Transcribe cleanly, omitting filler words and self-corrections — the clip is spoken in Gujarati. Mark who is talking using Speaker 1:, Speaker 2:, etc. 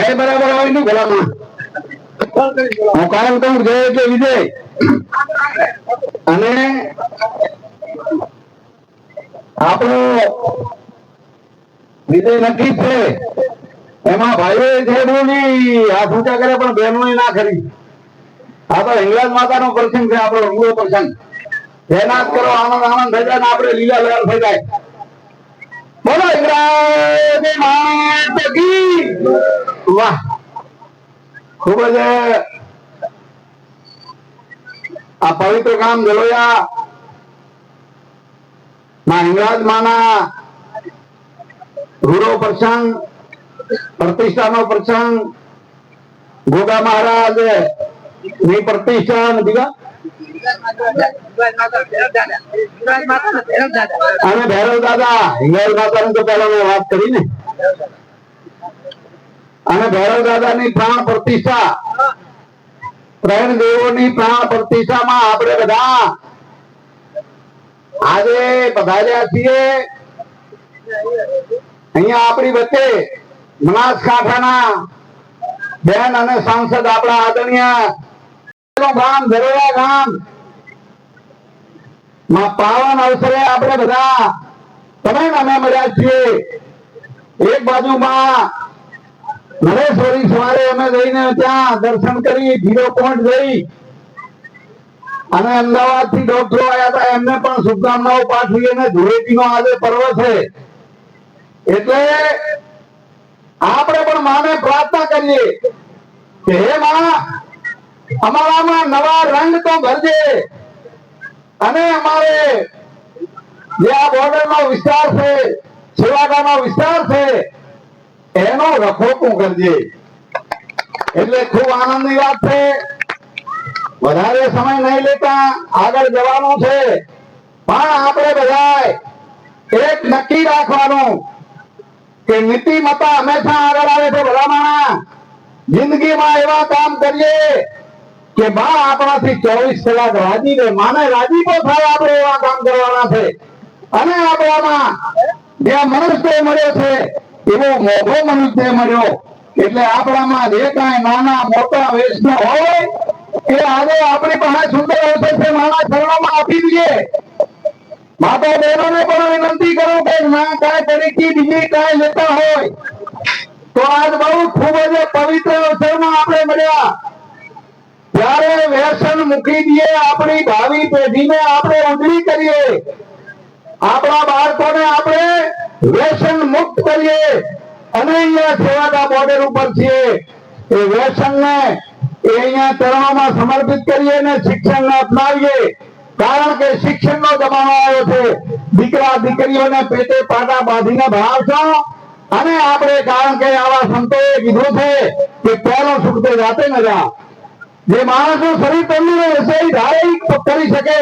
Speaker 1: જય બરાબર હોય ને ભલામાં હું કાયમ કહું જય એટલે વિજય. અને આપણો વિજય નક્કી છે. એમાં ભાઈઓ છે નહીં હાથ ઊંચા કરે પણ બહેનો ના ખરી. આ તો હિંગળાજ માતા નો પ્રસંગ છે, આપણો રંગલો પ્રસંગ. એનાજ કરો આનંદ આનંદ થઈ જાય ને આપણે લીલા લહેર થઈ જાય. બોલો હિંગળાજ માત કી વાહ. ખૂબ જ આ પવિત્ર ગામ જલોયા માં હિંગળાજ માના ગુરુ પ્રસંગ, પ્રતિષ્ઠાનો પ્રસંગ, ગોગા મહારાજ ની પ્રતિષ્ઠા દીવા અને ભૈરવ દાદા હિંગળાજ માતા તો પહેલા મેં વાત કરી ને. અને ભૈરવ દાદા ની પ્રાણ પ્રતિષ્ઠા, ત્રણ દેવોની પ્રાણ પ્રતિષ્ઠામાં આપણે બધા આજે પધાર્યા છીએ. અહીંયા આપણી વચ્ચે બનાસકાંઠાના બેન અને સાંસદ આપણા આદરણીય ગામ ધરોયા ગામ માં પાવન અવસરે આપણે બધા તમે અમે મળ્યા છીએ. એક બાજુમાં નરેશ્વરી સવારે અમે જઈને ત્યાં દર્શન કરી, 0 પોઈન્ટ જઈ અને અમદાવાદ થી ડોક્ટરો આવ્યા હતા, એમને પણ શુભકામનાઓ પાઠવી. અને ધૂળેટીનો આજે પર્વ છે એટલે આપણે પણ માને પ્રાર્થના કરીએ કે હે માં અમારામાં નવા રંગ તો ભરજે. અને અમારે જે આ બોર્ડર નો વિસ્તાર છે, છેવાડાનો વિસ્તાર છે, એનો રખોપું કરજે. એટલે ખૂબ આનંદની વાત છે. વધારે સમય નહીં લેતા આગળ જવાનું છે. પણ આપણે બધા એક નક્કી રાખવાનું કે નીતિમત્તા હંમેશા આગળ આવે છે. ભલામણા જિંદગીમાં એવા કામ કરીએ કે બા આપણાથી 24 કલાક રાજી રહે, માને રાજીપો થાય. આપણે એવા કામ કરવાના છે. અને આપણામાં જે મનુષ્ય મળ્યો છે એવો મોભો મનુષ્ય મળ્યો. એટલે આપણામાં જે કાંઈ નાના મોટા વેશનો હોય એ આજે આપણી પાસે સુંદર અવસર છે, મારા ચરણોમાં આપી દઈએ. માતા બહેનોને પણ વિનંતી કરું કે ના કાંઈ તરીકે બીજી કાંઈ લેતા હોય તો આજ બહુ ખૂબ જ પવિત્ર અવસરમાં આપણે મળ્યા. ત્યારે વ્યસન મૂકી દઈએ, આપણી ભાવિ પેઢીને આપણે ઉજળી કરીએ, આપણા બાળકોને આપણે વ્યસન મુક્ત કરીએ. અને અહીંયા સેવાદા બોર્ડર ઉપર છીએ એ વ્યસનને અહીંયા ચરણોમાં સમર્પિત કરીએ અને શિક્ષણને અપનાવીએ. કારણ કે શિક્ષણનો જમાનો આવ્યો છે. દીકરા દીકરીઓને પેટે પાટા બાંધીને ભણાવશો. અને આપણે કારણ કે આવા સંતોએ કીધું છે કે પહેલો સુખ તે જાતે ન જા. જે માણસનું શરીર તંદુરસ્ત હશે એ ધારે કરી શકે